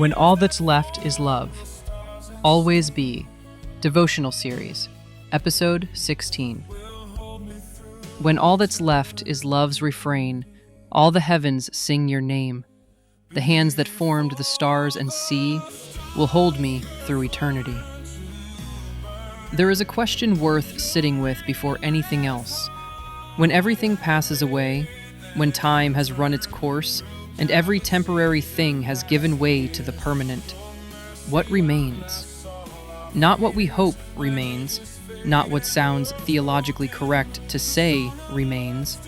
When all that's left is love. Always Be. Devotional Series. Episode 16. When all that's left is love's refrain, all the heavens sing your name. The hands that formed the stars and sea will hold me through eternity. There is a question worth sitting with before anything else. When everything passes away, when time has run its course, and every temporary thing has given way to the permanent, what remains? Not what we hope remains, not what sounds theologically correct to say remains.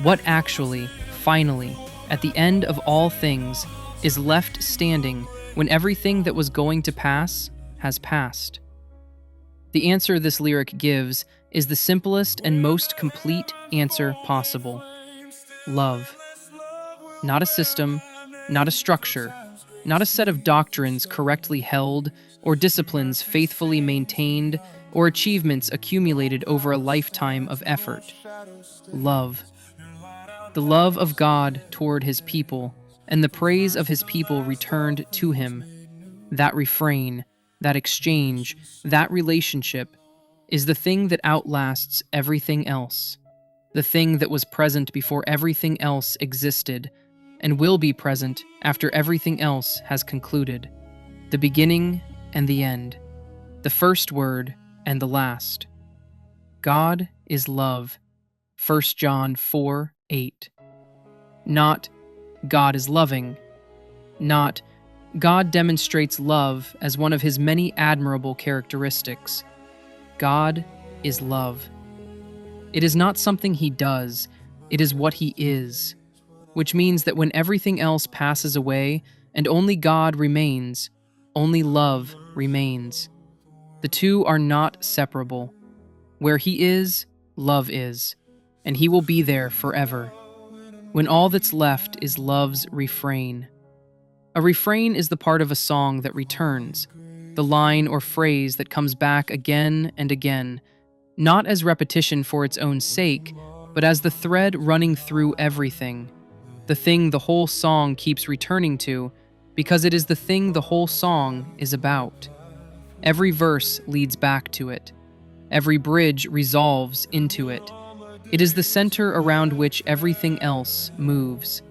What actually, finally, at the end of all things, is left standing when everything that was going to pass has passed? The answer this lyric gives is the simplest and most complete answer possible. Love. Not a system, not a structure, not a set of doctrines correctly held, or disciplines faithfully maintained, or achievements accumulated over a lifetime of effort. Love. The love of God toward His people, and the praise of His people returned to Him. That refrain, that exchange, that relationship is the thing that outlasts everything else. The thing that was present before everything else existed, and will be present after everything else has concluded. The beginning and the end. The first word and the last. God is love. 1 John 4:8. Not, God is loving. Not, God demonstrates love as one of His many admirable characteristics. God is love. It is not something He does, it is what He is. Which means that when everything else passes away and only God remains, only love remains. The two are not separable. Where He is, love is, and He will be there forever. When all that's left is love's refrain. A refrain is the part of a song that returns, the line or phrase that comes back again and again, not as repetition for its own sake, but as the thread running through everything. The thing the whole song keeps returning to, because it is the thing the whole song is about. Every verse leads back to it. Every bridge resolves into it. It is the center around which everything else moves.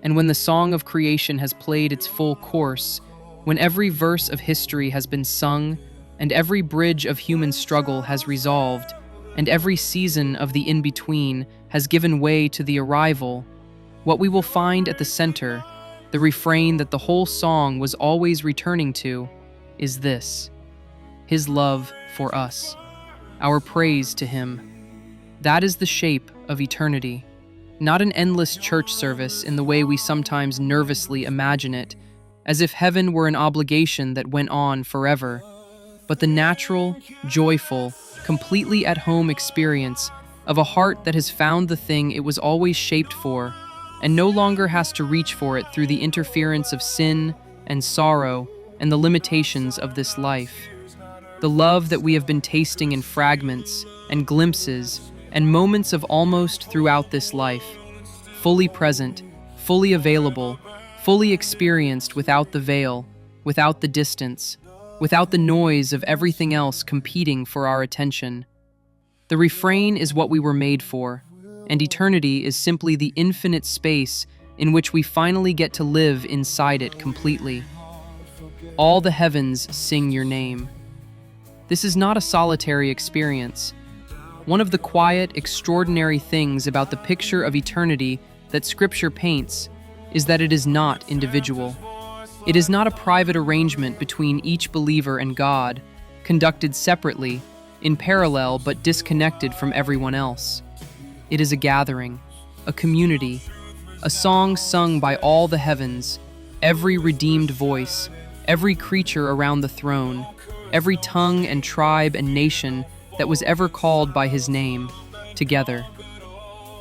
And when the song of creation has played its full course, when every verse of history has been sung, and every bridge of human struggle has resolved, and every season of the in-between has given way to the arrival, what we will find at the center, the refrain that the whole song was always returning to, is this: His love for us, our praise to Him. That is the shape of eternity, not an endless church service in the way we sometimes nervously imagine it, as if heaven were an obligation that went on forever, but the natural, joyful, completely at home experience of a heart that has found the thing it was always shaped for, and no longer has to reach for it through the interference of sin and sorrow and the limitations of this life. The love that we have been tasting in fragments and glimpses and moments of almost throughout this life, fully present, fully available, fully experienced without the veil, without the distance, without the noise of everything else competing for our attention. The refrain is what we were made for, and eternity is simply the infinite space in which we finally get to live inside it completely. All the heavens sing your name. This is not a solitary experience. One of the quiet, extraordinary things about the picture of eternity that Scripture paints is that it is not individual. It is not a private arrangement between each believer and God, conducted separately, in parallel but disconnected from everyone else. It is a gathering, a community, a song sung by all the heavens, every redeemed voice, every creature around the throne, every tongue and tribe and nation that was ever called by His name, together.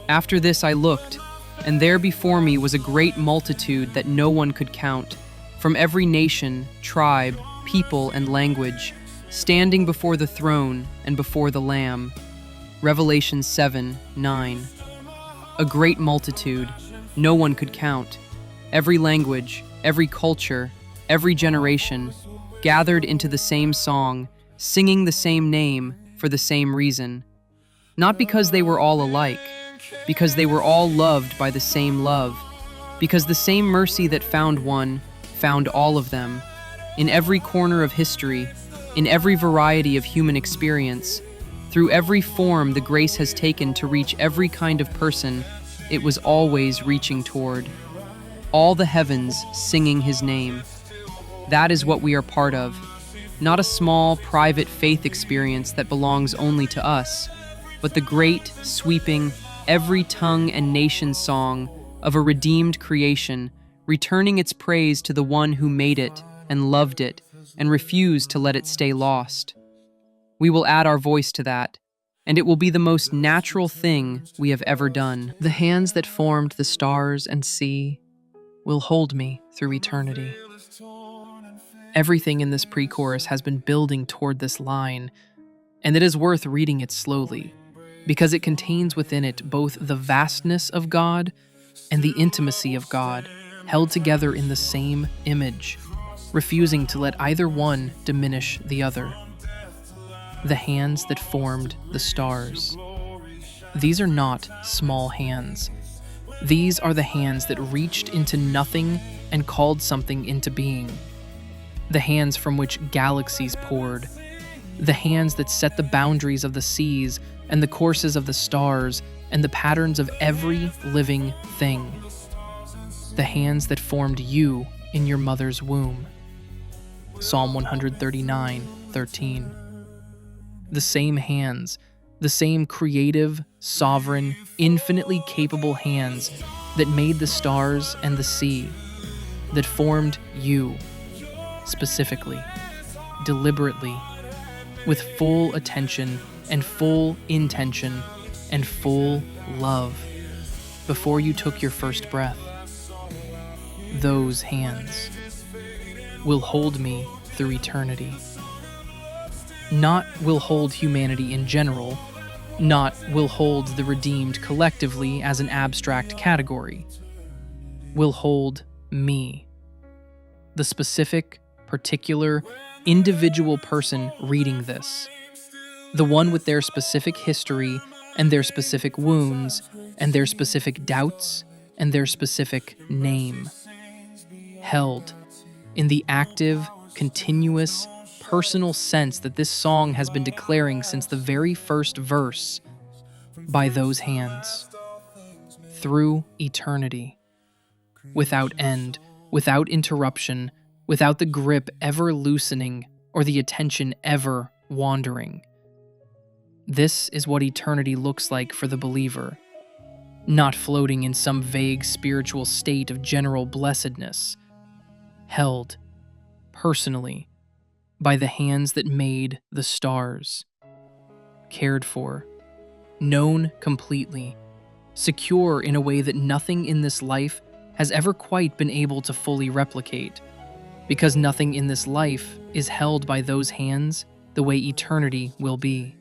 After this I looked, and there before me was a great multitude that no one could count, from every nation, tribe, people, and language, standing before the throne and before the Lamb. Revelation 7:9. A great multitude, no one could count. Every language, every culture, every generation, gathered into the same song, singing the same name for the same reason. Not because they were all alike, because they were all loved by the same love, because the same mercy that found one found all of them. In every corner of history, in every variety of human experience, through every form the grace has taken to reach every kind of person, it was always reaching toward. All the heavens singing his name. That is what we are part of. Not a small, private faith experience that belongs only to us, but the great, sweeping, every tongue and nation song of a redeemed creation, returning its praise to the one who made it and loved it and refused to let it stay lost. We will add our voice to that, and it will be the most natural thing we have ever done. The hands that formed the stars and sea will hold me through eternity. Everything in this pre-chorus has been building toward this line, and it is worth reading it slowly, because it contains within it both the vastness of God and the intimacy of God, held together in the same image, refusing to let either one diminish the other. The hands that formed the stars. These are not small hands. These are the hands that reached into nothing and called something into being. The hands from which galaxies poured. The hands that set the boundaries of the seas and the courses of the stars and the patterns of every living thing. The hands that formed you in your mother's womb. Psalm 139:13. The same hands, the same creative, sovereign, infinitely capable hands that made the stars and the sea, that formed you, specifically, deliberately, with full attention and full intention and full love, before you took your first breath. Those hands will hold me through eternity. Not will hold humanity in general, not will hold the redeemed collectively as an abstract category. Will hold me, the specific, particular, individual person reading this, the one with their specific history and their specific wounds and their specific doubts and their specific name. Held in the active, continuous, personal sense that this song has been declaring since the very first verse, by those hands, through eternity, without end, without interruption, without the grip ever loosening or the attention ever wandering. This is what eternity looks like for the believer, not floating in some vague spiritual state of general blessedness, held, personally, by the hands that made the stars, cared for, known completely, secure in a way that nothing in this life has ever quite been able to fully replicate, because nothing in this life is held by those hands the way eternity will be.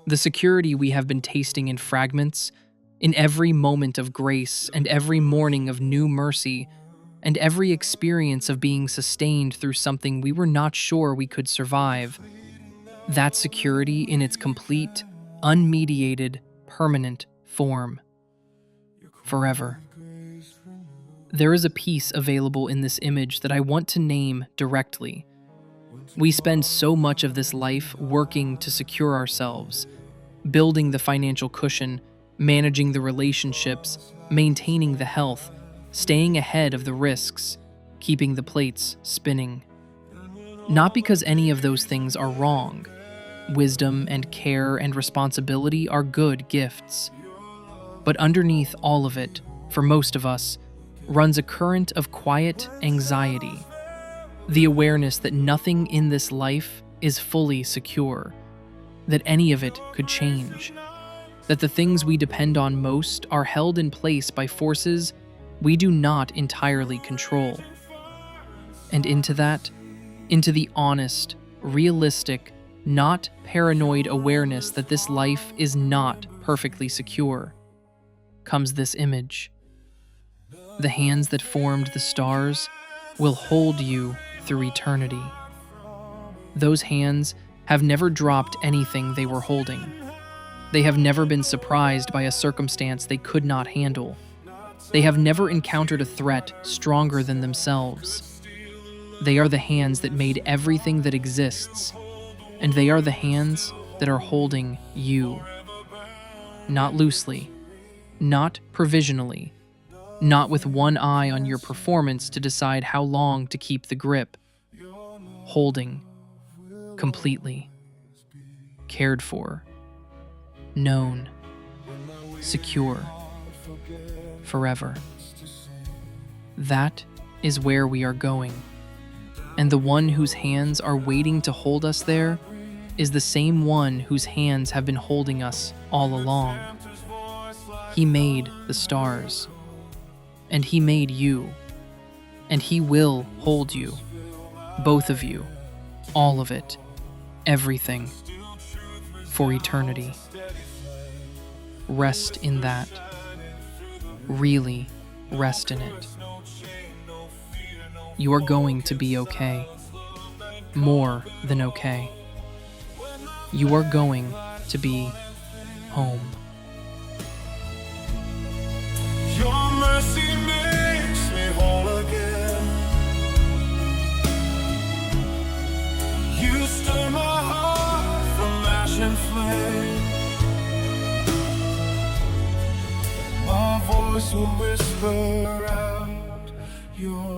The security we have been tasting in fragments, in every moment of grace and every morning of new mercy, and every experience of being sustained through something we were not sure we could survive. That security in its complete, unmediated, permanent form. Forever. There is a peace available in this image that I want to name directly. We spend so much of this life working to secure ourselves, building the financial cushion, managing the relationships, maintaining the health, staying ahead of the risks, keeping the plates spinning. Not because any of those things are wrong. Wisdom and care and responsibility are good gifts. But underneath all of it, for most of us, runs a current of quiet anxiety. The awareness that nothing in this life is fully secure, that any of it could change, that the things we depend on most are held in place by forces we do not entirely control. And into the honest, realistic, not paranoid awareness that this life is not perfectly secure, comes this image. The hands that formed the stars, will hold you through eternity. Those hands have never dropped anything they were holding. They have never been surprised by a circumstance they could not handle. They have never encountered a threat stronger than themselves. They are the hands that made everything that exists, and they are the hands that are holding you. Not loosely, not provisionally, not with one eye on your performance to decide how long to keep the grip. Holding, completely, cared for, known, secure, forever. That is where we are going. And the one whose hands are waiting to hold us there is the same one whose hands have been holding us all along. He made the stars, and He made you, and He will hold you, both of you, all of it, everything, for eternity. Rest in that. Really rest in it. You are going to be okay. More than okay. You are going to be home. Your mercy makes me whole again. You stir my heart from ash and flame. My voice will whisper out your